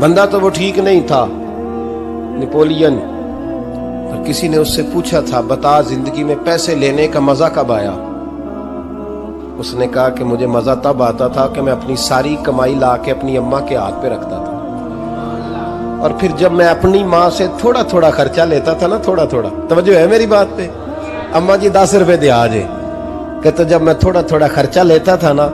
بندہ تو وہ ٹھیک نہیں تھا، نیپولین، اور کسی نے اس سے پوچھا تھا بتا زندگی میں پیسے لینے کا مزہ کب آیا؟ اس نے کہا کہ مجھے مزہ تب آتا تھا کہ میں اپنی ساری کمائی لا کے اپنی اماں کے ہاتھ پہ رکھتا تھا، اور پھر جب میں اپنی ماں سے تھوڑا تھوڑا خرچہ لیتا تھا نا، تھوڑا تھوڑا، توجہ ہے میری بات پہ؟ اماں جی 10 روپے دے آجے، کہ تو جب میں تھوڑا تھوڑا خرچہ لیتا تھا نا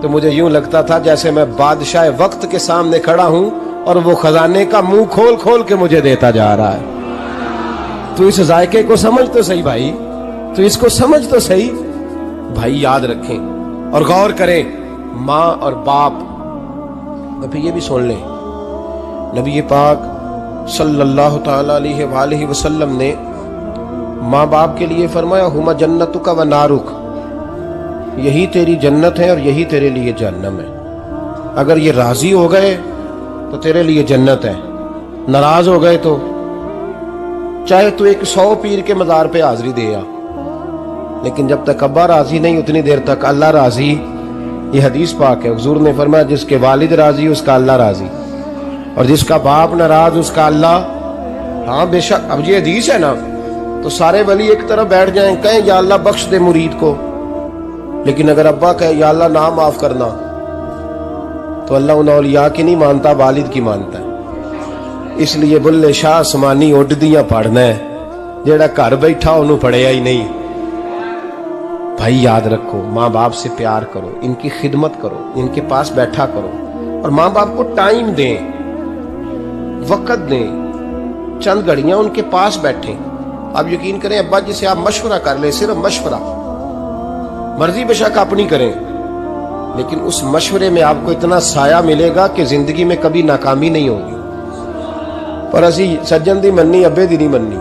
تو مجھے یوں لگتا تھا جیسے میں بادشاہ وقت کے سامنے کھڑا ہوں اور وہ خزانے کا منہ کھول کھول کے مجھے دیتا جا رہا ہے۔ تو اس ذائقے کو سمجھ تو صحیح بھائی، تو اس کو سمجھ تو صحیح بھائی، یاد رکھیں اور غور کریں۔ ماں اور باپ، ابھی یہ بھی سن لیں، نبی پاک صلی اللہ تعالی علیہ وآلہ وسلم نے ماں باپ کے لیے فرمایا ہما جنتک و نارک، یہی تیری جنت ہے اور یہی تیرے لیے جہنم ہے۔ اگر یہ راضی ہو گئے تو تیرے لیے جنت ہے، ناراض ہو گئے تو چاہے تو ایک 100 پیر کے مزار پہ حاضری دے آ، لیکن جب تک ابا راضی نہیں اتنی دیر تک اللہ راضی۔ یہ حدیث پاک ہے، حضور نے فرمایا جس کے والد راضی اس کا اللہ راضی، اور جس کا باپ ناراض اس کا اللہ۔ ہاں بے شک، اب یہ حدیث ہے نا تو سارے ولی ایک طرف بیٹھ جائیں، کہیں یا اللہ بخش دے مرید کو، لیکن اگر ابا کہے یا اللہ نہ معاف کرنا تو اللہ ان اولیاء کی نہیں مانتا، والد کی مانتا ہے۔ اس لیے بلے شاہ آسمانی اڈدیاں پڑھنا ہے، جیڑا گھر بیٹھا انہوں پڑھیا ہی نہیں۔ بھائی یاد رکھو، ماں باپ سے پیار کرو، ان کی خدمت کرو، ان کے پاس بیٹھا کرو، اور ماں باپ کو ٹائم دیں، وقت دیں، چند گھڑیاں ان کے پاس بیٹھیں۔ آپ یقین کریں ابا جی سے آپ مشورہ کر لیں، صرف مشورہ، مرضی بے شک اپنی کریں، لیکن اس مشورے میں آپ کو اتنا سایہ ملے گا کہ زندگی میں کبھی ناکامی نہیں ہوگی۔ پر اسی سجن دی مننی ابے دی نہیں مننی،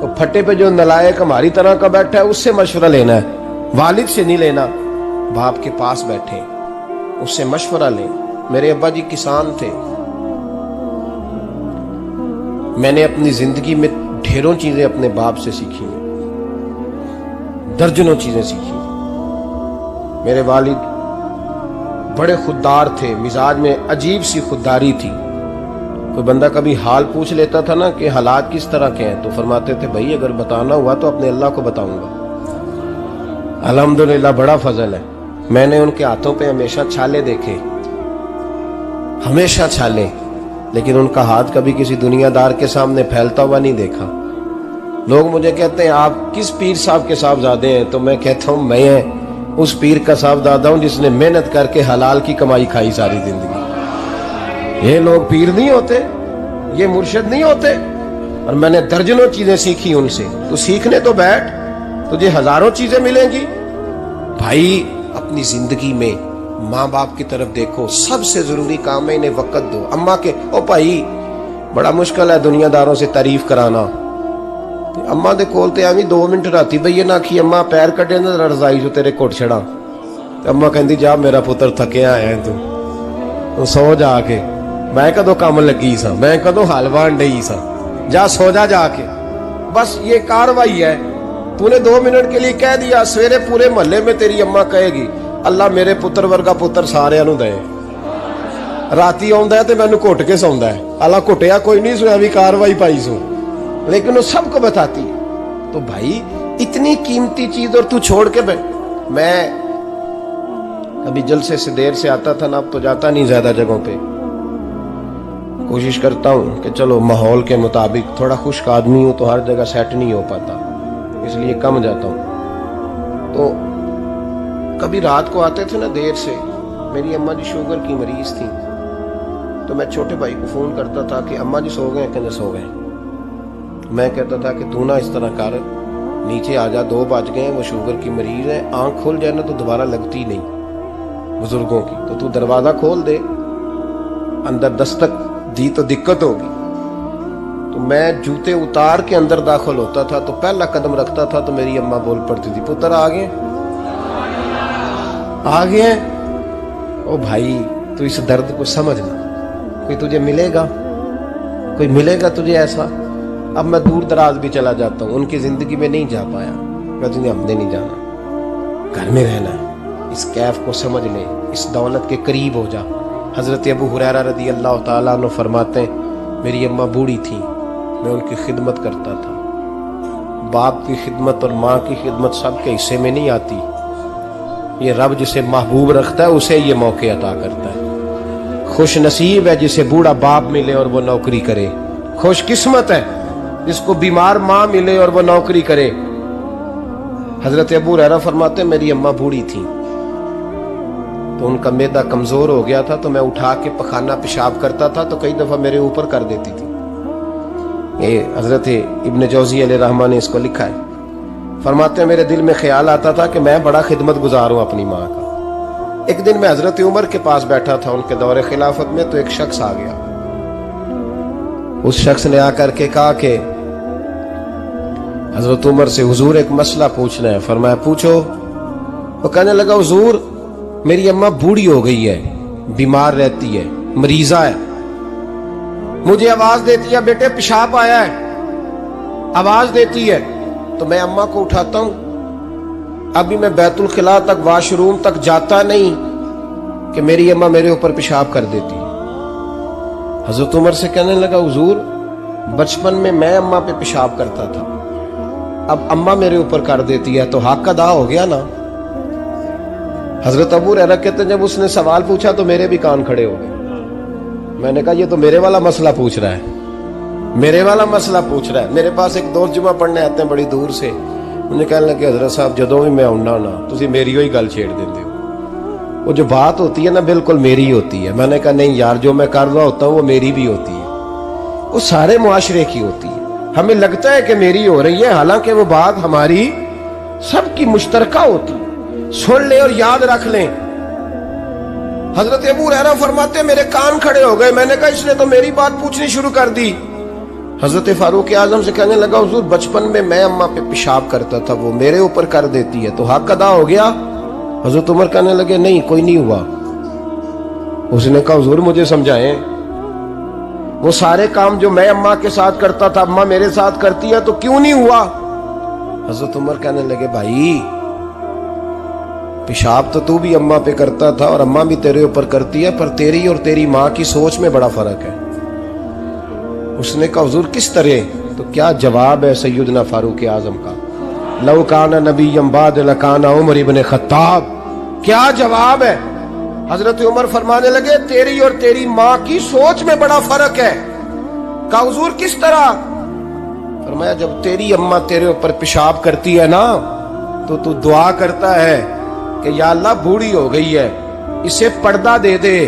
تو پھٹے پہ جو نلائق ہماری طرح کا بیٹھا ہے اس سے مشورہ لینا ہے، والد سے نہیں لینا۔ باپ کے پاس بیٹھیں، اس سے مشورہ لیں۔ میرے ابا جی کسان تھے، میں نے اپنی زندگی میں ڈھیروں چیزیں اپنے باپ سے سیکھی ہیں، درجنوں چیزیں سیکھی ہیں۔ میرے والد بڑے خوددار تھے، مزاج میں عجیب سی خودداری تھی۔ کوئی بندہ کبھی حال پوچھ لیتا تھا نا کہ حالات کس طرح کے ہیں، تو فرماتے تھے بھائی اگر بتانا ہوا تو اپنے اللہ کو بتاؤں گا۔ الحمدللہ بڑا فضل ہے، میں نے ان کے ہاتھوں پہ ہمیشہ چھالے دیکھے، ہمیشہ چھالے، لیکن ان کا ہاتھ کبھی کسی دنیا دار کے سامنے پھیلتا ہوا نہیں دیکھا۔ لوگ مجھے کہتے ہیں آپ کس پیر صاحب کے صاحبزادے ہیں، تو میں کہتا ہوں میں اس پیر کا صاحبزادہ ہوں جس نے محنت کر کے حلال کی کمائی کھائی ساری زندگی۔ یہ لوگ پیر نہیں ہوتے، یہ مرشد نہیں ہوتے، اور میں نے درجنوں چیزیں سیکھی ان سے۔ تو سیکھنے تو بیٹھ، تجھے ہزاروں چیزیں ملیں گی۔ بھائی اپنی زندگی میں ماں باپ کی طرف دیکھو، سب سے ضروری کام ہے انہیں وقت دو۔ اماں کے او بھائی بڑا مشکل ہے دنیا داروں سے تعریف کرانا، اماں دے کول تے ایویں 2 منٹ راتی بھئی نہ کھی اماں پیر کٹے نہ رضائی جو تیرے کوٹ چھڑا، اماں کہندی جا میرا پتر تھکیا ہے تو سو جا کے، میں کدو کام لگی سا، میں کدو حلوان ڈئی سا، جا سو جا کے۔ بس یہ کاروائی ہے، تو نے 2 منٹ کے لیے کہہ دیا، سویرے پورے محلے میں تیری اماں کہے گی اللہ میرے پتر ورگا پتر سارے نو دے، راتی آندا ہے تے مینوں گھٹ کے سوندا ہے، اللہ گھٹیا کوئی نہیں سو بھی کاروائی پائی سو، لیکن وہ سب کو بتاتی ہے۔ تو بھائی اتنی قیمتی چیز اور تو چھوڑ کے میں ابھی جلسے سے دیر سے آتا تھا نا، اب تو جاتا نہیں زیادہ جگہوں پہ، کوشش کرتا ہوں کہ چلو ماحول کے مطابق، تھوڑا خشک آدمی ہوں تو ہر جگہ سیٹ نہیں ہو پاتا، اس لیے کم جاتا ہوں۔ تو کبھی رات کو آتے تھے نا دیر سے، میری اماں جی شوگر کی مریض تھی، تو میں چھوٹے بھائی کو فون کرتا تھا کہ اماں جی سو گئے، کہنے سو گئے۔ میں کہتا تھا کہ تو نہ اس طرح کر، نیچے آ جا، 2 بج گئے، وہ شوگر کی مریض ہے، آنکھ کھل جائے نا تو دوبارہ لگتی نہیں بزرگوں کی، تو دروازہ کھول دے، اندر دستک دی تو دقت ہوگی۔ تو میں جوتے اتار کے اندر داخل ہوتا تھا، تو پہلا قدم رکھتا تھا تو میری اماں بول پڑتی تھی پتر آ گئے او بھائی تو اس درد کو سمجھنا، کوئی تجھے ملے گا، کوئی ملے گا تجھے ایسا۔ اب میں دور دراز بھی چلا جاتا ہوں، ان کی زندگی میں نہیں جا پایا، کہتے ہیں ہم نے نہیں جانا، گھر میں رہنا ہے، اس کیف کو سمجھ لے، اس دولت کے قریب ہو جا، حضرت ابو ہریرہ رضی اللہ تعالیٰ عنہ فرماتے ہیں میری اماں بوڑھی تھیں، میں ان کی خدمت کرتا تھا۔ باپ کی خدمت اور ماں کی خدمت سب کے حصے میں نہیں آتی، یہ رب جسے محبوب رکھتا ہے اسے یہ موقع عطا کرتا ہے۔ خوش نصیب ہے جسے بوڑھا باپ ملے اور وہ نوکری کرے، خوش قسمت ہے جس کو بیمار ماں ملے اور وہ نوکری کرے۔ حضرت ابو ہریرہ فرماتے ہیں میری اماں بوڑھی تھیں تو ان کا معدہ کمزور ہو گیا تھا، تو میں اٹھا کے پخانہ پیشاب کرتا تھا تو کئی دفعہ میرے اوپر کر دیتی تھی۔ یہ حضرت ابن جوزی علیہ رحمہ نے اس کو لکھا ہے۔ فرماتے ہیں میرے دل میں خیال آتا تھا کہ میں بڑا خدمت گزار ہوں اپنی ماں کا۔ ایک دن میں حضرت عمر کے پاس بیٹھا تھا ان کے دور خلافت میں، تو ایک شخص آ گیا۔ اس شخص نے آ کر کے کہا کہ حضرت عمر سے حضور ایک مسئلہ پوچھنا ہے۔ فرمایا پوچھو۔ وہ کہنے لگا حضور میری اماں بوڑھی ہو گئی ہے، بیمار رہتی ہے، مریضہ ہے، مجھے آواز دیتی ہے بیٹے پیشاب آیا ہے، آواز دیتی ہے تو میں اماں کو اٹھاتا ہوں، ابھی میں بیت الخلاء تک واش روم تک جاتا نہیں کہ میری اماں میرے اوپر پیشاب کر دیتی ہے۔ حضرت عمر سے کہنے لگا حضور بچپن میں اماں پہ پیشاب کرتا تھا، اب اماں میرے اوپر کر دیتی ہے تو حق ادا ہو گیا نا۔ حضرت ابو ہریرہ کہتے ہیں جب اس نے سوال پوچھا تو میرے بھی کان کھڑے ہو گئے۔ میں نے کہا یہ تو میرے والا مسئلہ پوچھ رہا ہے، میرے والا مسئلہ پوچھ رہا ہے۔ میرے پاس ایک دوست جمعہ پڑھنے آتے ہیں بڑی دور سے، انہوں نے کہنے لگے حضرت صاحب جدوں بھی میں آؤنا نا تسی میری ہوئی گل چھیڑ دیندے ہو، وہ جو بات ہوتی ہے نا بالکل میری ہوتی ہے۔ میں نے کہا نہیں یار جو میں کر رہا ہوتا ہوں وہ میری بھی ہوتی ہے، وہ سارے معاشرے کی ہوتی ہے، ہمیں لگتا ہے کہ میری ہو رہی ہے حالانکہ وہ بات ہماری سب کی مشترکہ ہوتی ہے۔ سن لیں اور یاد رکھ لیں۔ حضرت ابو ہریرہ فرماتے ہیں میرے کان کھڑے ہو گئے، میں نے کہا اس نے تو میری بات پوچھنی شروع کر دی۔ حضرت فاروق اعظم سے کہنے لگا حضور بچپن میں اماں پہ پیشاب کرتا تھا، وہ میرے اوپر کر دیتی ہے تو حق ادا ہو گیا۔ حضرت عمر کہنے لگے نہیں کوئی نہیں ہوا۔ اس نے کہا حضور مجھے سمجھائیں، وہ سارے کام جو میں اماں کے ساتھ کرتا تھا اماں میرے ساتھ کرتی ہے تو کیوں نہیں ہوا؟ حضرت عمر کہنے لگے بھائی پیشاب تو بھی اماں پہ کرتا تھا اور اماں بھی تیرے اوپر کرتی ہے، پر تیری اور تیری ماں کی سوچ میں بڑا فرق ہے۔ اس نے کہا حضور کس طرح؟ تو کیا جواب ہے سیدنا فاروق اعظم کا، لو کان نبی بعد لکان عمر ابن خطاب، کیا جواب ہے؟ حضرت عمر فرمانے لگے تیری اور تیری ماں کی سوچ میں بڑا فرق ہے۔ کہا حضور کس طرح؟ فرمایا جب تیری اماں تیرے اوپر پیشاب کرتی ہے نا تو دعا کرتا ہے کہ یا اللہ بوڑھی ہو گئی ہے اسے پردہ دے دے،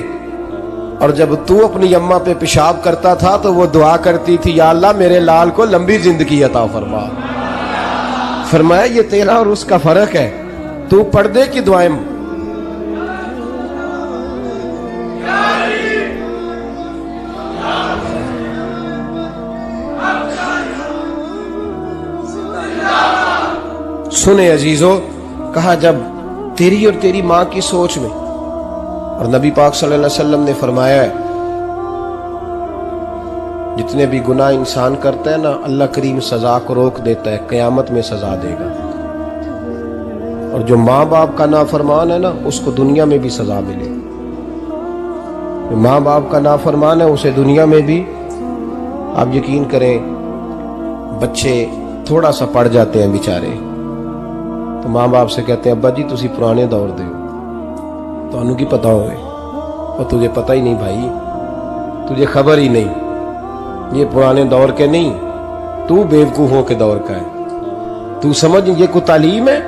اور جب تو اپنی اماں پہ پیشاب کرتا تھا تو وہ دعا کرتی تھی یا اللہ میرے لال کو لمبی زندگی عطا فرما۔ فرمایا یہ تیرا اور اس کا فرق ہے، تو پردے کی دعائیں سنے عزیزو۔ کہا جب تیری اور تیری ماں کی سوچ میں، اور نبی پاک صلی اللہ علیہ وسلم نے فرمایا ہے جتنے بھی گناہ انسان کرتا ہے نا اللہ کریم سزا کو روک دیتا ہے، قیامت میں سزا دے گا، اور جو ماں باپ کا نافرمان ہے نا اس کو دنیا میں بھی سزا ملے گی۔ جو ماں باپ کا نافرمان ہے اسے دنیا میں بھی، آپ یقین کریں بچے تھوڑا سا پڑ جاتے ہیں بیچارے تو ماں باپ سے کہتے ہیں ابا جی تسی پرانے دور دے ہو، تو انہوں کی پتا ہوئے، اور تجھے پتہ ہی نہیں بھائی، تجھے خبر ہی نہیں، یہ پرانے دور کے نہیں، تو بیوقوفوں کے دور کا ہے، تو سمجھ یہ کوئی تعلیم ہے؟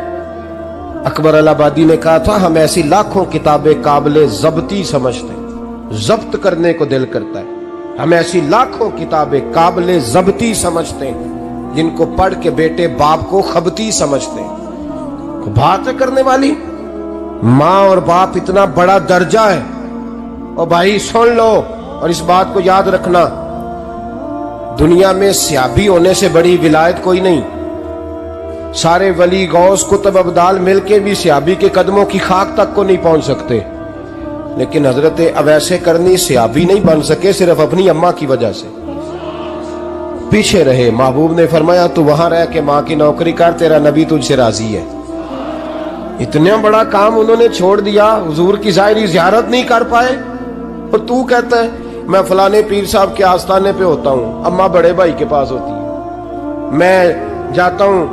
اکبر الہآبادی نے کہا تھا ہم ایسی لاکھوں کتابیں قابل ضبطی سمجھتے ہیں، ضبط کرنے کو دل کرتا ہے، ہم ایسی لاکھوں کتابیں قابل ضبطی سمجھتے ہیں جن کو پڑھ کے بیٹے باپ کو خبتی سمجھتے ہیں۔ بات ہے کرنے والی، ماں اور باپ اتنا بڑا درجہ ہے، اور بھائی سن لو اور اس بات کو یاد رکھنا، دنیا میں سیابی ہونے سے بڑی ولایت کوئی نہیں، سارے ولی غوث کتب ابدال مل کے بھی سیابی کے قدموں کی خاک تک کو نہیں پہنچ سکتے، لیکن حضرت اویس کرنی سیابی نہیں بن سکے صرف اپنی اماں کی وجہ سے، پیچھے رہے۔ محبوب نے فرمایا تو وہاں رہ کے ماں کی نوکری کر، تیرا نبی تجھ سے راضی ہے۔ اتنا بڑا کام انہوں نے چھوڑ دیا، حضور کی ظاہری زیارت نہیں کر پائے، اور تو کہتا ہے میں فلانے پیر صاحب کے آستانے پہ ہوتا ہوں، اماں بڑے بھائی کے پاس ہوتی ہے، میں جاتا ہوں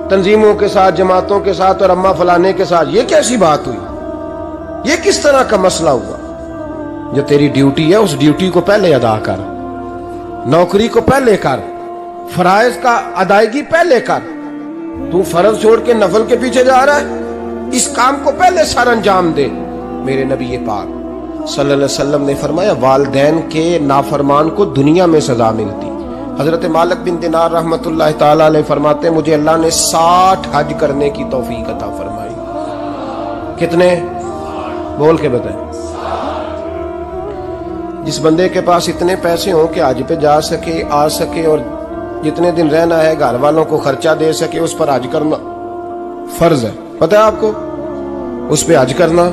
تنظیموں کے ساتھ، جماعتوں کے ساتھ، اور اماں فلانے کے ساتھ۔ یہ کیسی بات ہوئی؟ یہ کس طرح کا مسئلہ ہوا؟ جو تیری ڈیوٹی ہے اس ڈیوٹی کو پہلے ادا کر، نوکری کو پہلے کر، فرائض کا ادائیگی پہلے کر۔ تو فرض چھوڑ کے نفل کے پیچھے جا رہا ہے، اس کام کو پہلے سر انجام دے۔ میرے نبی پاک صلی اللہ علیہ وسلم نے فرمایا والدین کے نافرمان کو دنیا میں سزا ملتی۔ حضرت مالک بن دینار رحمت اللہ تعالی علیہ فرماتے ہیں مجھے اللہ نے 60 حج کرنے کی توفیق عطا فرمائی۔ کتنے؟ بول کے بتائیں۔ جس بندے کے پاس اتنے پیسے ہوں کہ حج پہ جا سکے، آ سکے، اور جتنے دن رہنا ہے گھر والوں کو خرچہ دے سکے، اس پر حج کرنا فرض ہے۔ پتہ ہے آپ کو اس پہ حج کرنا؟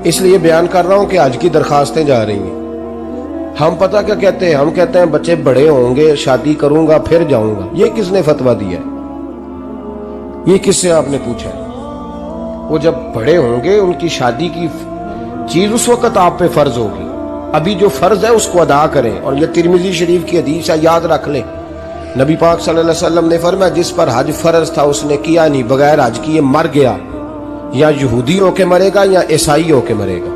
اس لیے بیان کر رہا ہوں کہ حج کی درخواستیں جا رہی ہیں۔ ہم پتہ کیا کہتے ہیں؟ ہم کہتے ہیں بچے بڑے ہوں گے، شادی کروں گا پھر جاؤں گا۔ یہ کس نے فتویٰ دیا ہے؟ یہ کس سے آپ نے پوچھا ہے؟ وہ جب بڑے ہوں گے ان کی شادی کی چیز اس وقت آپ پہ فرض ہوگی۔ ابھی جو فرض ہے اس کو ادا کریں۔ اور یہ ترمذی شریف کی حدیث ہے، یاد رکھ لیں۔ نبی پاک صلی اللہ علیہ وسلم نے فرمایا جس پر حج فرض تھا اس نے کیا نہیں، بغیر حج کیے مر گیا، یا یہودی ہو کے مرے گا یا عیسائی ہو کے مرے گا۔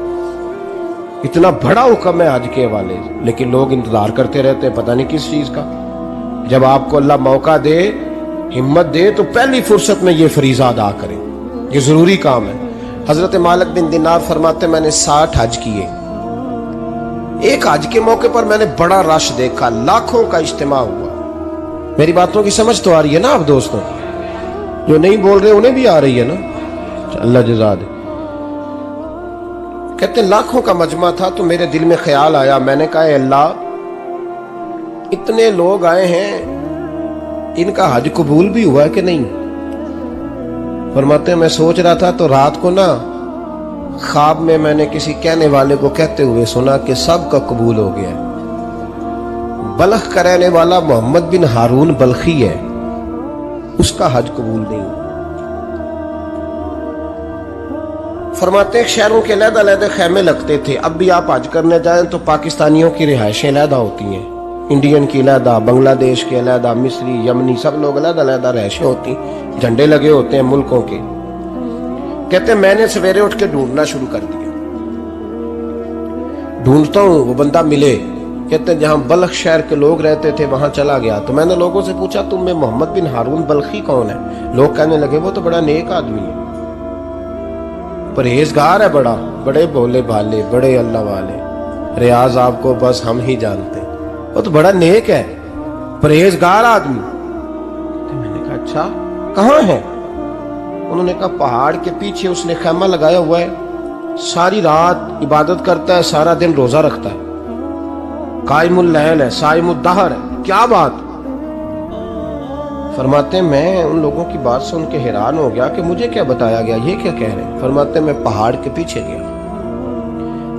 اتنا بڑا حکم ہے حج کے حوالے سے، لیکن لوگ انتظار کرتے رہتے ہیں پتہ نہیں کس چیز کا۔ جب آپ کو اللہ موقع دے، ہمت دے، تو پہلی فرصت میں یہ فریضہ ادا کریں، یہ ضروری کام ہے۔ حضرت مالک بن دینار فرماتے میں نے 60 حج کیے۔ ایک حج کے موقع پر میں نے بڑا رش دیکھا، لاکھوں کا اجتماع ہوا۔ میری باتوں کی سمجھ تو آ رہی ہے نا آپ دوستوں؟ جو نہیں بول رہے انہیں بھی آ رہی ہے نا؟ اللہ جزا دے۔ کہتے لاکھوں کا مجمع تھا، تو میرے دل میں خیال آیا، میں نے کہا اے اللہ اتنے لوگ آئے ہیں، ان کا حج قبول بھی ہوا ہے کہ نہیں؟ فرماتے ہیں میں سوچ رہا تھا تو رات کو نا خواب میں نے کسی کہنے والے کو کہتے ہوئے سنا کہ سب کا قبول ہو گیا ہے۔ بلخ کا رہنے والا محمد بن ہارون بلخی ہے، اس کا حج قبول نہیں ہوا۔ فرماتے ہیں شہروں کے علیحدہ علیحدہ خیمے لگتے تھے۔ اب بھی آپ حج کرنے جائیں تو پاکستانیوں کی رہائشیں علیحدہ ہوتی ہیں، انڈین کی علیحدہ، بنگلہ دیش کے علیحدہ، مصری، یمنی، سب لوگ علیحدہ علیحدہ رہائشیں ہوتی ہیں، جھنڈے لگے ہوتے ہیں ملکوں کے۔ کہتے ہیں میں نے سویرے اٹھ کے ڈھونڈنا شروع کر دیا، ڈھونڈتا ہوں وہ بندہ ملے۔ کہتے ہیں جہاں بلخ شہر کے لوگ رہتے تھے وہاں چلا گیا، تو میں نے لوگوں سے پوچھا تم میں محمد بن ہارون بلخی کون ہے؟ لوگ کہنے لگے وہ تو بڑا نیک آدمی ہے، پرہیزگار ہے، بڑے بولے بھالے، بڑے اللہ والے، ریاض آپ کو بس ہم ہی جانتے، وہ تو بڑا نیک ہے، پرہیزگار آدمی۔ تو میں نے کہا اچھا کہاں ہے؟ انہوں نے کہا پہاڑ کے پیچھے اس نے خیمہ لگایا ہوا ہے، ساری رات عبادت کرتا ہے، سارا دن روزہ رکھتا ہے، قائم اللیل ہے، صائم الدہر ہے۔ کیا بات؟ فرماتے ہیں میں ان لوگوں کی بات سن کے حیران ہو گیا کہ مجھے کیا بتایا گیا، یہ کیا کہہ رہے ہیں؟ فرماتے ہیں میں پہاڑ کے پیچھے گیا۔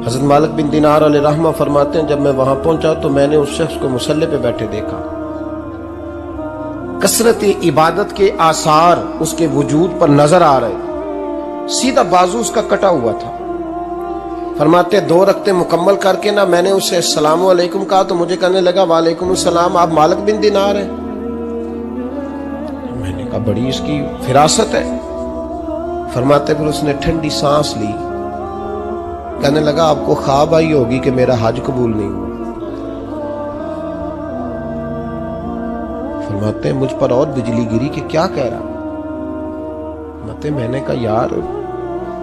حضرت مالک بن دینار علیہ رحمہ فرماتے ہیں جب میں وہاں پہنچا تو میں نے اس شخص کو مصلی پہ بیٹھے دیکھا، کثرت عبادت کے آثار اس کے وجود پر نظر آ رہے، سیدھا بازو اس کا کٹا ہوا تھا۔ فرماتے 2 رکعتیں مکمل کر کے نا میں نے اسے السلام علیکم کہا تو مجھے کہنے لگا وعلیکم السلام، آپ مالک بن دینار ہیں؟ میں نے کہا بڑی اس کی فراست ہے۔ فرماتے پھر اس نے ٹھنڈی سانس لی، کہنے لگا آپ کو خواب آئی ہوگی کہ میرا حج قبول نہیں ہوا۔ فرماتے ہیں مجھ پر اور بجلی گری کہ کیا کہہ رہا؟ فرماتے میں نے کہا یار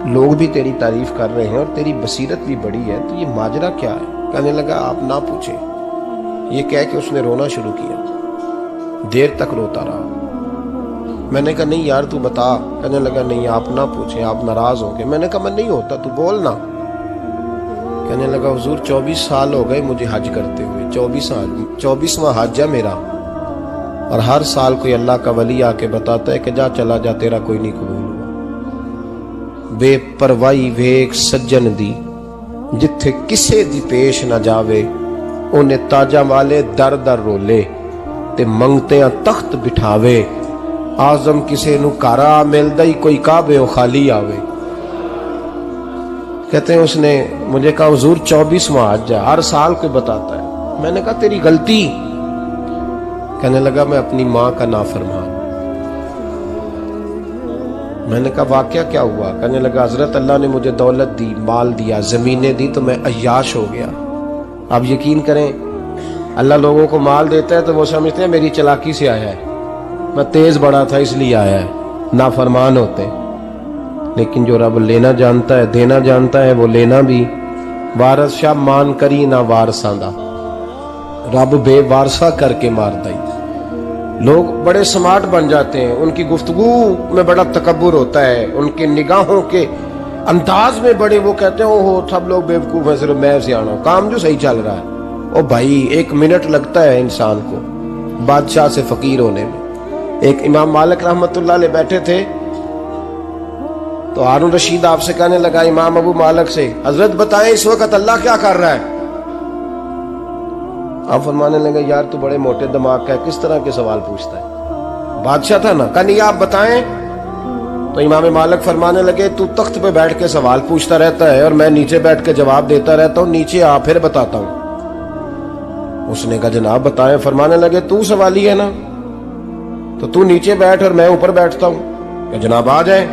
لوگ بھی تیری تعریف کر رہے ہیں اور تیری بصیرت بھی بڑی ہے، تو یہ ماجرا کیا ہے؟ کہنے لگا آپ نہ پوچھیں۔ یہ کہہ کے اس نے رونا شروع کیا، دیر تک روتا رہا۔ میں نے کہا نہیں یار تو بتا۔ کہنے لگا نہیں آپ نہ پوچھیں، آپ ناراض ہوں گے۔ میں نے کہا میں نہیں ہوتا، تو بولنا۔ کہنے لگا حضور 24 سال ہو گئے مجھے حج کرتے ہوئے، 24واں حج ہے میرا، اور ہر سال کوئی اللہ کا ولی آ کے بتاتا ہے کہ جا چلا جا تیرا کوئی نہیں قبول ہوا۔ بے پروائی ویک سجن دی جتھے کسے دی پیش نہ جاوے، اونے تاجا والے در در رولے تے منگتیاں تخت بٹھاوے، آزم کسے نو کارا ملدا ہی کوئی کعبے او خالی آوے۔ کہتے ہیں اس نے مجھے کہا حضور 24واں حج ہے، ہر سال کوئی بتاتا ہے۔ میں نے کہا تیری غلطی۔ کہنے لگا میں اپنی ماں کا نافرمان۔ میں نے کہا واقعہ کیا ہوا؟ کہنے لگا حضرت اللہ نے مجھے دولت دی، مال دیا، زمینیں دی تو میں عیاش ہو گیا۔ آپ یقین کریں اللہ لوگوں کو مال دیتا ہے تو وہ سمجھتے ہیں میری چلاکی سے آیا ہے، میں تیز بڑا تھا اس لیے آیا ہے، نافرمان ہوتے ہیں۔ لیکن جو رب لینا جانتا ہے، دینا جانتا ہے، وہ لینا بھی۔ وارث شاہ مان کری نہ وارثاں دا، رب بے وارثہ کر کے مار دائی۔ لوگ بڑے سمارٹ بن جاتے ہیں، ان کی گفتگو میں بڑا تکبر ہوتا ہے، ان کے نگاہوں کے انداز میں بڑے، وہ کہتے ہیں اوہ سب لوگ بیوقوف ہیں صرف میں سیاح ہوں، کام جو صحیح چل رہا ہے۔ او بھائی 1 منٹ لگتا ہے انسان کو بادشاہ سے فقیر ہونے میں۔ ایک امام مالک رحمت اللہ علیہ بیٹھے تھے تو ہارون رشید آپ سے کہنے لگا امام ابو مالک سے، حضرت بتائیں اس وقت اللہ کیا کر رہا ہے؟ آپ فرمانے لگے یار تو بڑے موٹے دماغ کا ہے، کس طرح کے سوال پوچھتا ہے؟ بادشاہ تھا نا، کہا نہیں آپ بتائیں۔ تو امام مالک فرمانے لگے تو تخت پہ بیٹھ کے سوال پوچھتا رہتا ہے اور میں نیچے بیٹھ کے جواب دیتا رہتا ہوں، نیچے آ پھر بتاتا ہوں۔ اس نے کہا جناب بتائیں۔ فرمانے لگے تو سوالی ہے نا، تو تو نیچے بیٹھ اور میں اوپر بیٹھتا ہوں۔ کہ جناب آ جائیں۔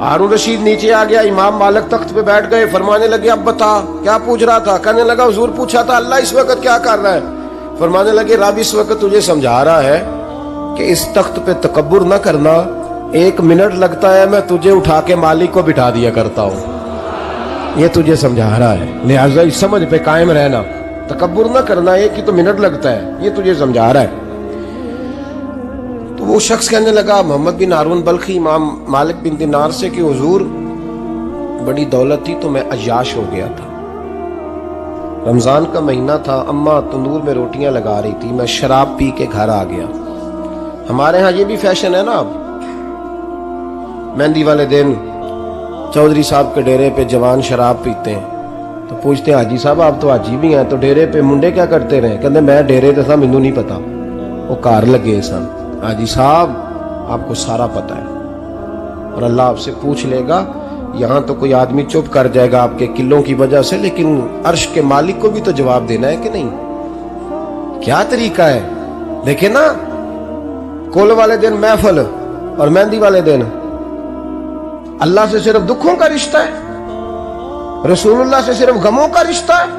ہارون رشید نیچے آ گیا، امام مالک تخت پہ بیٹھ گئے۔ فرمانے لگے اب بتا کیا پوچھ رہا تھا؟ کہنے لگا حضور پوچھا تھا اللہ اس وقت کیا کر رہا ہے؟ فرمانے لگے رب اس وقت تجھے سمجھا رہا ہے کہ اس تخت پہ تکبر نہ کرنا، 1 منٹ لگتا ہے میں تجھے اٹھا کے مالک کو بٹھا دیا کرتا ہوں، یہ تجھے سمجھا رہا ہے، لہٰذا اس سمجھ پہ قائم رہنا، تکبر نہ کرنا، ایک ہی تو منٹ لگتا ہے، یہ تجھے سمجھا رہا ہے۔ تو وہ شخص کہنے لگا محمد بن ہارون بلخی امام مالک بن دینار سے کہ حضور بڑی دولت تھی تو میں عیاش ہو گیا تھا، رمضان کا مہینہ تھا، اماں تندور میں روٹیاں لگا رہی تھی، میں شراب پی کے گھر آ گیا۔ ہمارے ہاں یہ بھی فیشن ہے نا، اب مہندی والے دن چودھری صاحب کے ڈیرے پہ جوان شراب پیتے ہیں تو پوچھتے ہیں حاجی صاحب آپ تو حاجی بھی ہیں تو ڈیرے پہ منڈے کیا کرتے رہے؟ کہتے میں ڈیرے تے تھا مینوں نہیں پتا، وہ کار لگے سن۔ حاجی صاحب آپ کو سارا پتا ہے اور اللہ آپ سے پوچھ لے گا۔ یہاں تو کوئی آدمی چپ کر جائے گا آپ کے قلوں کی وجہ سے، لیکن عرش کے مالک کو بھی تو جواب دینا ہے کہ نہیں؟ کیا طریقہ ہے؟ دیکھیں نا، کول والے دن محفل اور مہندی والے دن اللہ سے صرف دکھوں کا رشتہ ہے، رسول اللہ سے صرف غموں کا رشتہ ہے۔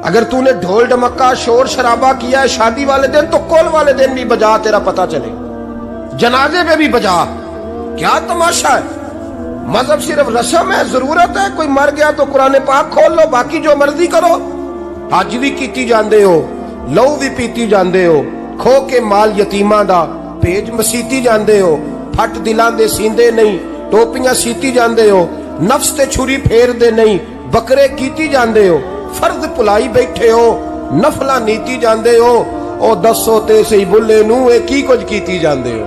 اگر تو نے ڈھول ڈمکا شور شرابہ کیا ہے شادی والے دن تو کول والے دن بھی بجا، تیرا پتہ چلے، جنازے میں بھی بجا۔ کیا تماشا ہے؟ مذہب صرف رسم ہے، ضرورت ہے، کوئی مر گیا تو قرآن پاک کھول لو، باقی جو مرضی کرو۔ حج بھی کیتی جاندے ہو، لو بھی پیتی جاندے ہو، کھو کے مال یتیماں دا بھیج مسیتی جاندے ہو، پھٹ دلاں دے سیندے نہیں، ٹوپیاں سیتی جاندے ہو، نفس تے چھری پھیر دے نہیں، بکرے کیتی جاندے ہو، فرض پلائی بیٹھے ہو، نفلاں نیتی جاندے ہو، او دسو تے سی بلے نو اے کی کچھ کیتی جاندے ہو،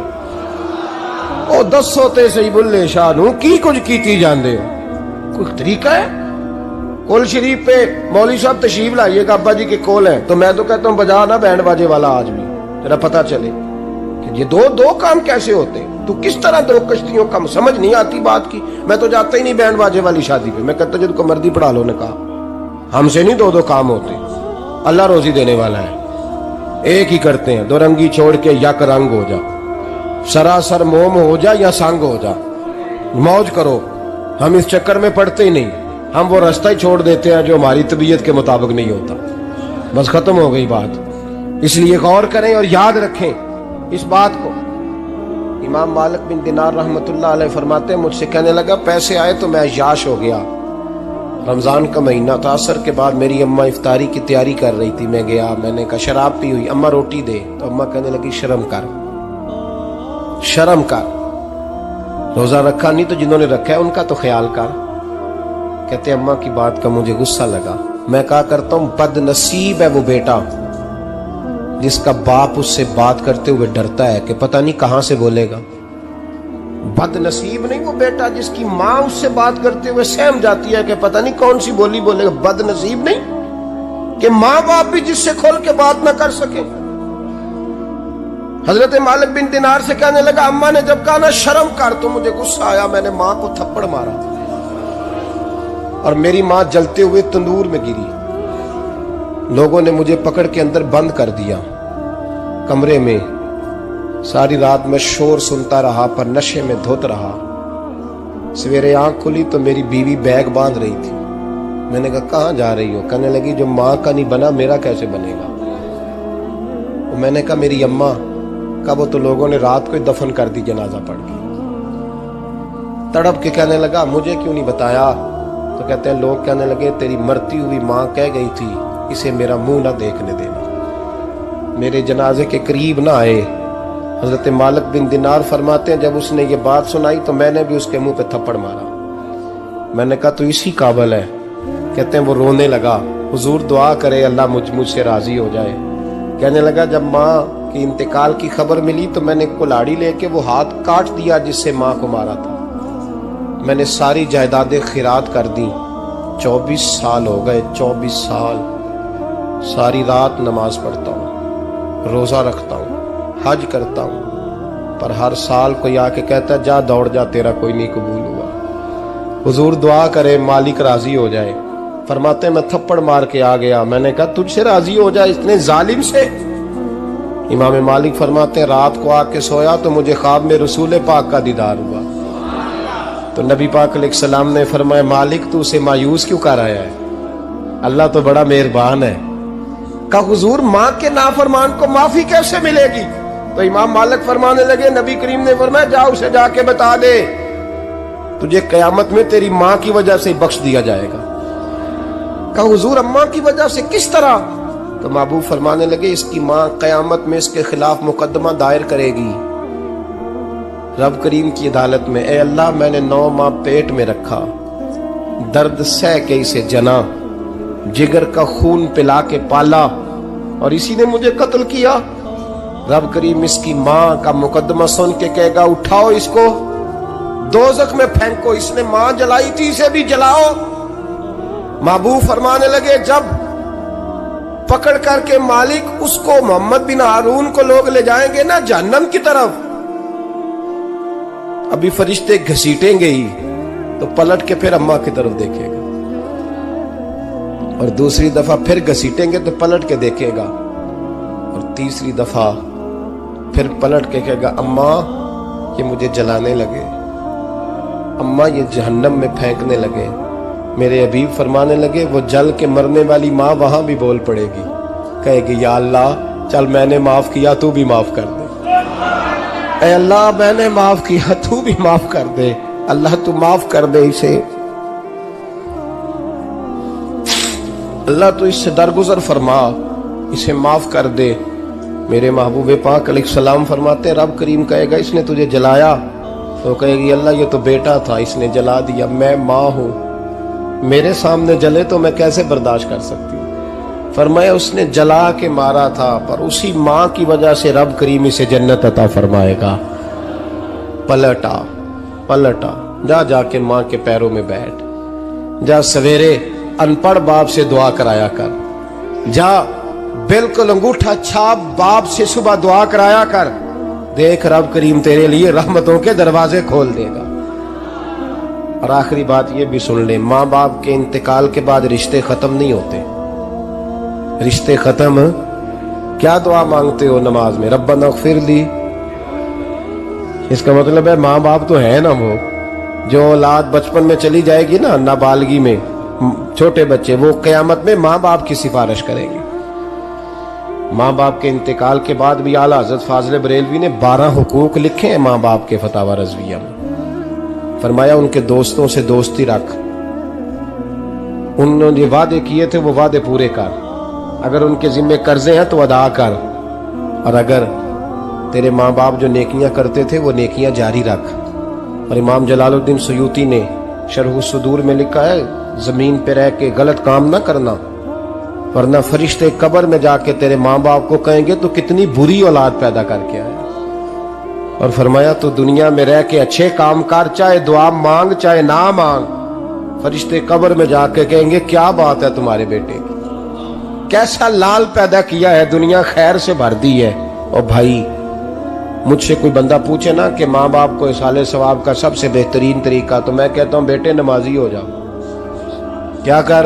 او دسو تے سی بلے شاہ نو کی کچھ کیتی جاندے ہو۔ کوئی طریقہ ہے؟ کول شریف پہ مولوی صاحب تشریف لائیے گا ابا جی کے کول ہیں تو میں تو کہتا ہوں بجا نا بینڈ باجے والا آج بھی، تیرا پتہ چلے کہ یہ دو کام کیسے ہوتے ہیں۔ تو کس طرح دو کشتیوں کا سمجھ نہیں آتی بات کی۔ میں تو جاتا ہی نہیں بینڈ باجے والی شادی پہ، میں کہتا جب کو مردی پڑھا لو نے کہا، ہم سے نہیں دو کام ہوتے، اللہ روزی دینے والا ہے، ایک ہی کرتے ہیں، 2 رنگی چھوڑ کے یک رنگ ہو جا، سراسر موم ہو جا یا سنگ ہو جا، موج کرو۔ ہم اس چکر میں پڑتے ہی نہیں، ہم وہ راستہ ہی چھوڑ دیتے ہیں جو ہماری طبیعت کے مطابق نہیں ہوتا، بس ختم ہو گئی بات۔ اس لیے غور کریں اور یاد رکھیں اس بات کو۔ امام مالک بن دینار رحمت اللہ علیہ فرماتے ہیں مجھ سے کہنے لگا پیسے آئے تو میں عیاش ہو گیا، رمضان کا مہینہ تھا، عصر کے بعد میری اماں افطاری کی تیاری کر رہی تھی، میں گیا، میں نے کہا شراب پی ہوئی، اماں روٹی دے، تو اماں کہنے لگی شرم کر، شرم کر، روزہ رکھا نہیں تو جنہوں نے رکھا ہے ان کا تو خیال کر۔ کہتے اماں کی بات کا مجھے غصہ لگا، میں کہا کرتا ہوں بد نصیب ہے وہ بیٹا جس کا باپ اس سے بات کرتے ہوئے ڈرتا ہے کہ پتہ نہیں کہاں سے بولے گا۔ بد نصیب نہیں وہ بیٹا جس کی ماں اس سے بات کرتے ہوئے سہم جاتی ہے کہ پتہ نہیں کون سی بولی بولے گا۔ بد نصیب نہیں کہ ماں باپ بھی جس سے کھول کے بات نہ کر سکے۔ حضرت مالک بن دینار سے کہنے لگا اماں نے جب کہا نا شرم کر تو مجھے غصہ آیا، میں نے ماں کو تھپڑ مارا۔ اور میری ماں جلتے ہوئے تندور میں گری. لوگوں نے مجھے پکڑ کے اندر بند کر دیا کمرے میں. ساری رات میں شور سنتا رہا پر نشے میں دھوت رہا. سویرے آنکھ کھلی تو میری بیوی بیگ باندھ رہی تھی. میں نے کہا کہاں جا رہی ہو؟ کہنے لگی جو ماں کا نہیں بنا میرا کیسے بنے گا. میں نے کہا میری اماں کا وہ تو لوگوں نے رات کو ہی دفن کر دی جنازہ پڑھ کے. تڑپ کے کہنے لگا مجھے کیوں نہیں بتایا؟ تو کہتے ہیں لوگ کہنے لگے تیری مرتی ہوئی ماں کہہ گئی تھی اسے میرا منہ نہ دیکھنے دینا. میرے جنازے کے قریب نہ آئے. حضرت مالک بن دینار فرماتے ہیں جب اس نے یہ بات سنائی تو میں نے بھی اس کے منہ پہ تھپڑ مارا. میں نے کہا تو اسی قابل ہے. کہتے ہیں وہ رونے لگا حضور دعا کرے اللہ مجھ سے راضی ہو جائے. کہنے لگا جب ماں کی انتقال کی خبر ملی تو میں نے کلاڑی لے کے وہ ہاتھ کاٹ دیا جس سے ماں کو مارا تھا. میں نے ساری جائیدادیں خیرات کر دیں. 24 سال ہو گئے. 24 سال ساری رات نماز پڑھتا ہوں, روزہ رکھتا ہوں, حج کرتا ہوں, پر ہر سال کوئی آ کے کہتا ہے جا دوڑ جا تیرا کوئی نہیں قبول ہوا. حضور دعا کرے مالک راضی ہو جائے. فرماتے ہیں میں تھپڑ مار کے آ گیا. میں نے کہا تجھ سے راضی ہو جائے اتنے ظالم سے؟ امام مالک فرماتے ہیں رات کو آ کے سویا تو مجھے خواب میں رسول پاک کا دیدار ہوا. تو نبی پاک علیہ السلام نے فرمایا مالک تو اسے مایوس کیوں کر آیا ہے؟ اللہ تو بڑا مہربان ہے. کہا حضور ماں کے نافرمان کو معافی کیسے ملے گی؟ تو امام مالک فرمانے لگے نبی کریم نے فرمایا جا اسے جا کے بتا دے تجھے قیامت میں تیری ماں کی وجہ سے بخش دیا جائے گا. کہا حضور اماں کی وجہ سے کس طرح؟ تو محبوب فرمانے لگے اس کی ماں قیامت میں اس کے خلاف مقدمہ دائر کرے گی رب کریم کی عدالت میں. اے اللہ میں نے 9 ماہ پیٹ میں رکھا, درد سہ کے اسے جنا, جگر کا خون پلا کے پالا اور اسی نے مجھے قتل کیا. رب کریم اس کی ماں کا مقدمہ سن کے کہے گا اٹھاؤ اس کو دوزخ میں پھینکو, اس نے ماں جلائی تھی اسے بھی جلاؤ. محبوب فرمانے لگے جب پکڑ کر کے مالک اس کو محمد بن ہارون کو لوگ لے جائیں گے نا جہنم کی طرف, ابھی فرشتے گھسیٹیں گے ہی تو پلٹ کے پھر اماں کی طرف دیکھے گا اور دوسری دفعہ پھر گھسیٹیں گے تو پلٹ کے دیکھے گا اور تیسری دفعہ پھر پلٹ کے کہے گا اماں یہ مجھے جلانے لگے, اماں یہ جہنم میں پھینکنے لگے. میرے حبیب فرمانے لگے وہ جل کے مرنے والی ماں وہاں بھی بول پڑے گی, کہے گی یا اللہ چل میں نے معاف کیا تو بھی معاف کر دے. اے اللہ میں نے معاف کیا تو بھی معاف کر دے. اللہ تو معاف کر دے اسے, اللہ تو اس سے درگزر فرما, اسے معاف کر دے. میرے محبوب پاک علیہ السلام فرماتے رب کریم کہے گا اس نے تجھے جلایا تو کہے گی اللہ یہ تو بیٹا تھا اس نے جلا دیا, میں ماں ہوں میرے سامنے جلے تو میں کیسے برداشت کر سکتی ہوں. فرمایا اس نے جلا کے مارا تھا پر اسی ماں کی وجہ سے رب کریم اسے جنت عطا فرمائے گا. پلٹا جا کے ماں کے پیروں میں بیٹھ, جا سویرے ان پڑھ باپ سے دعا کرایا کر, جا بالکل انگوٹھا چھاپ باپ سے صبح دعا کرایا کر, دیکھ رب کریم تیرے لیے رحمتوں کے دروازے کھول دے گا. اور آخری بات یہ بھی سن لیں ماں باپ کے انتقال کے بعد رشتے ختم نہیں ہوتے. رشتے ختم کیا دعا مانگتے ہو نماز میں ربنا اغفر لی, اس کا مطلب ہے ماں باپ تو ہے نا وہ جو اولاد بچپن میں چلی جائے گی نا نابالغی میں چھوٹے بچے وہ قیامت میں ماں باپ کی سفارش کریں گے. ماں باپ کے انتقال کے بعد بھی اعلیٰ حضرت فاضل بریلوی نے 12 حقوق لکھے ہیں ماں باپ کے فتاوی رضویہ میں. فرمایا ان کے دوستوں سے دوستی رکھ, انہوں نے وعدے کیے تھے وہ وعدے پورے کر, اگر ان کے ذمہ قرضے ہیں تو ادا کر, اور اگر تیرے ماں باپ جو نیکیاں کرتے تھے وہ نیکیاں جاری رکھ. اور امام جلال الدین سیوطی نے شرح الصدور میں لکھا ہے زمین پہ رہ کے غلط کام نہ کرنا ورنہ فرشتے قبر میں جا کے تیرے ماں باپ کو کہیں گے تو کتنی بری اولاد پیدا کر کے آیا. اور فرمایا تو دنیا میں رہ کے اچھے کام کر, چاہے دعا مانگ چاہے نہ مانگ, فرشتے قبر میں جا کے کہیں گے کیا بات ہے تمہارے بیٹے کی, کیسا لال پیدا کیا ہے, دنیا خیر سے بھر دی ہے. اور بھائی مجھ سے کوئی بندہ پوچھے نا کہ ماں باپ کو اصالہ ثواب کا سب سے بہترین طریقہ, تو میں کہتا ہوں بیٹے نمازی ہو جاؤ. کیا کر؟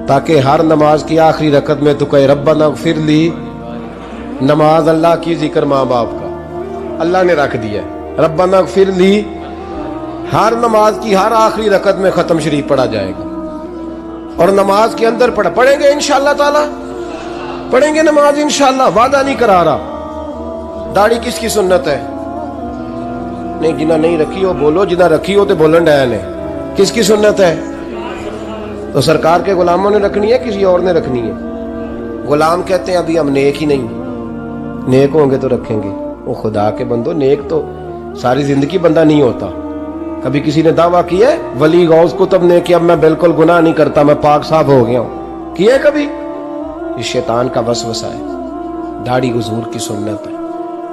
تاکہ ہر نماز کی آخری رکعت میں تو کہے ربنا اغفر لی. نماز اللہ کی، ذکر ماں باپ کا اللہ نے رکھ دیا ہے. ربنا اغفر لی ہر نماز کی ہر آخری رکعت میں ختم شریف پڑھا جائے گا. اور نماز کے اندر پڑھیں گے انشاءاللہ تعالی، پڑھیں گے نماز انشاءاللہ، وعدہ نہیں کرا رہا. داڑھی کس کی سنت ہے؟ نہیں جنہ نہیں رکھی ہو بولو، جنہ رکھی ہو تو بولن ڈایا نے. کس کی سنت ہے؟ تو سرکار کے غلاموں نے رکھنی ہے، کسی اور نے رکھنی ہے؟ غلام کہتے ہیں ابھی ہم نیک ہی نہیں، نیک ہوں گے تو رکھیں گے. وہ خدا کے بندو، نیک تو ساری زندگی بندہ نہیں ہوتا. کبھی کسی نے دعویٰ کیا ہے ولی غوث کتب نے کہ اب میں بالکل گناہ نہیں کرتا، میں پاک صاف ہو گیا ہوں؟ کیا ہے کبھی؟ یہ شیطان کا وسوسہ ہے. داڑھی حضور کی سنت ہے.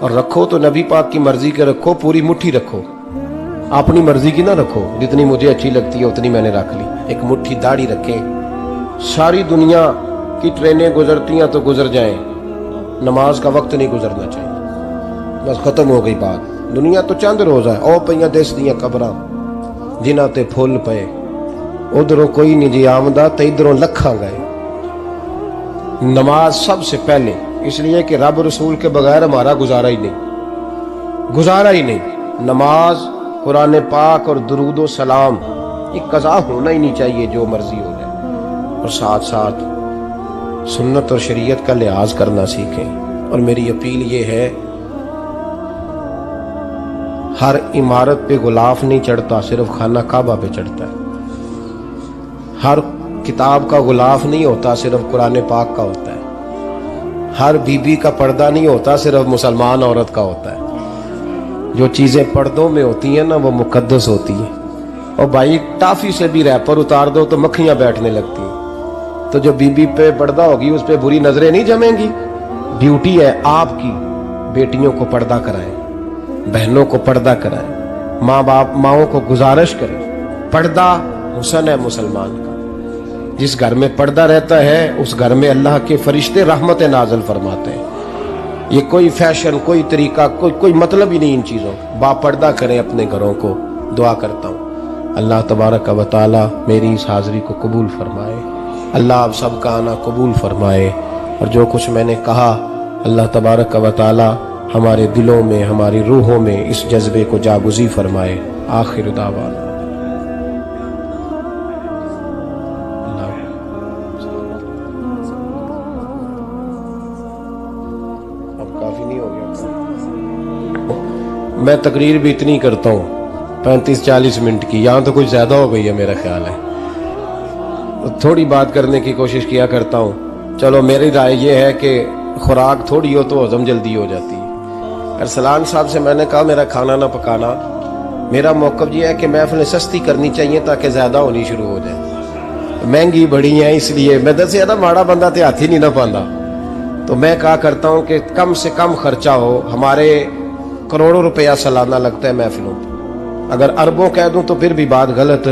اور رکھو تو نبی پاک کی مرضی کے رکھو، پوری مٹھی رکھو، اپنی مرضی کی نہ رکھو. جتنی مجھے اچھی لگتی ہے اتنی میں نے رکھ لی. ایک مٹھی داڑھی رکھیں. ساری دنیا کی ٹرینیں گزرتی ہیں تو گزر جائیں، نماز کا وقت نہیں گزرنا چاہیے. بس ختم ہو گئی بات. دنیا تو چند روز ہے. او پہ دس دیا قبراں جنہ تے پھول پے، ادھروں کوئی نہیں جی آمدہ تے ادھروں لکھاں گئے. نماز سب سے پہلے، اس لیے کہ رب رسول کے بغیر ہمارا گزارا ہی نہیں. نماز، قرآن پاک اور درود و سلام یہ قضا ہونا ہی نہیں چاہیے، جو مرضی ہو جائے. اور ساتھ ساتھ سنت اور شریعت کا لحاظ کرنا سیکھیں. اور میری اپیل یہ ہے، ہر عمارت پہ غلاف نہیں چڑھتا، صرف خانہ کعبہ پہ چڑھتا ہے. ہر کتاب کا غلاف نہیں ہوتا، صرف قرآن پاک کا ہوتا ہے. ہر بی بی کا پردہ نہیں ہوتا، صرف مسلمان عورت کا ہوتا ہے. جو چیزیں پردوں میں ہوتی ہیں نا وہ مقدس ہوتی ہیں. اور بھائی ٹافی سے بھی ریپر اتار دو تو مکھیاں بیٹھنے لگتی ہیں. تو جو بی بی پہ پردہ ہوگی اس پہ بری نظریں نہیں جمیں گی. ڈیوٹی ہے آپ کی، بیٹیوں کو پردہ کرائیں، بہنوں کو پردہ کرائیں، ماؤں کو گزارش کریں. پردہ حسن ہے مسلمان کا. جس گھر میں پردہ رہتا ہے اس گھر میں اللہ کے فرشتے رحمت نازل فرماتے ہیں. یہ کوئی فیشن، کوئی طریقہ، کوئی مطلب ہی نہیں ان چیزوں. با پردہ کریں اپنے گھروں کو. دعا کرتا ہوں اللہ تبارک و تعالی میری اس حاضری کو قبول فرمائے. اللہ آپ سب کا آنا قبول فرمائے. اور جو کچھ میں نے کہا اللہ تبارک و تعالی ہمارے دلوں میں، ہماری روحوں میں اس جذبے کو جاگزی فرمائے. آخر دعوانا میں تقریر بھی اتنی کرتا ہوں 35-40 منٹ کی، یہاں تو کچھ زیادہ ہو گئی ہے میرا خیال ہے. تھوڑی بات کرنے کی کوشش کیا کرتا ہوں. چلو میری رائے یہ ہے کہ خوراک تھوڑی ہو تو ہضم جلدی ہو جاتی ہے. ارسلان صاحب سے میں نے کہا میرا کھانا نہ پکانا. میرا موقف یہ ہے کہ محفلیں سستی کرنی چاہیے تاکہ زیادہ ہونی شروع ہو جائے. مہنگی بڑی ہیں اس لیے میں دس زیادہ ماڑا بندہ تے ہاتھ ہی نہیں نہ پاندہ. تو میں کہا کرتا ہوں کہ کم سے کم خرچہ ہو. ہمارے کروڑوں روپیہ سالانہ لگتا ہے محفلوں پہ. اگر اربوں کہہ دوں تو پھر بھی بات غلط،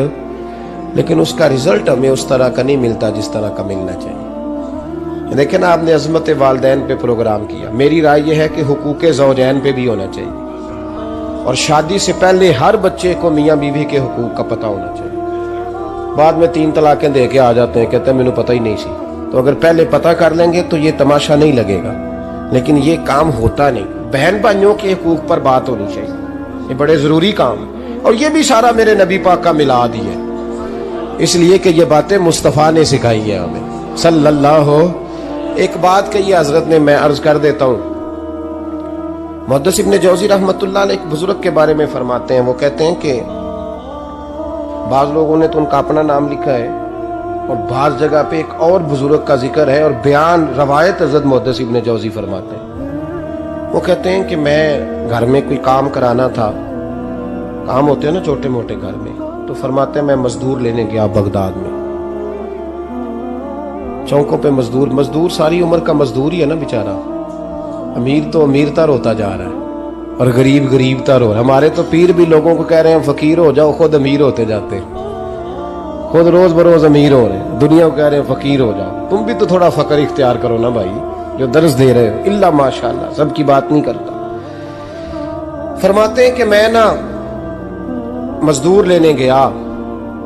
لیکن اس کا رزلٹ ہمیں اس طرح کا نہیں ملتا جس طرح کا ملنا چاہیے. لیکن آپ نے عظمت والدین پہ پروگرام کیا. میری رائے یہ ہے کہ حقوق زوجین پہ بھی ہونا چاہیے. اور شادی سے پہلے ہر بچے کو میاں بیوی کے حقوق کا پتہ ہونا چاہیے. بعد میں 3 طلاقیں دے کے آ جاتے ہیں، کہتے ہیں مینوں پتہ ہی نہیں سی. تو اگر پہلے پتہ کر لیں گے تو یہ تماشا نہیں لگے گا. لیکن یہ کام ہوتا نہیں. بہن بھائیوں کے حقوق پر بات ہونی چاہیے. یہ بڑے ضروری کام. اور یہ بھی سارا میرے نبی پاک کا میلاد ہی ہے، اس لیے کہ یہ باتیں مصطفیٰ نے سکھائی ہیں ہمیں صلی اللہ. ایک بات کہی حضرت نے، میں عرض کر دیتا ہوں. محدث ابن جوزی رحمۃ اللہ علیہ ایک بزرگ کے بارے میں فرماتے ہیں. وہ کہتے ہیں کہ بعض لوگوں نے تو ان کا اپنا نام لکھا ہے اور بعض جگہ پہ ایک اور بزرگ کا ذکر ہے اور بیان روایت حضرت محدث ابن جوزی فرماتے ہیں. وہ کہتے ہیں کہ میں گھر میں کوئی کام کرانا تھا، کام ہوتے ہیں نا چھوٹے موٹے گھر میں، تو فرماتے ہیں میں مزدور لینے گیا بغداد میں. چوکوں پہ مزدور ساری عمر کا مزدور ہی ہے نا بیچارہ. امیر تو امیرتا روتا جا رہا ہے اور غریب غریبتا رو رہا ہے. ہمارے تو پیر بھی لوگوں کو کہہ رہے ہیں فقیر ہو جاؤ، خود امیر ہوتے جاتے ہیں. خود روز بروز امیر ہو رہے ہیں، دنیا کو کہہ رہے ہیں فقیر ہو جاؤ. تم بھی تو تھوڑا فقر اختیار کرو نا بھائی، جو درس دے رہے ہو. اللہ ماشاءاللہ، سب کی بات نہیں کرتا. فرماتے ہیں کہ میں نا مزدور لینے گیا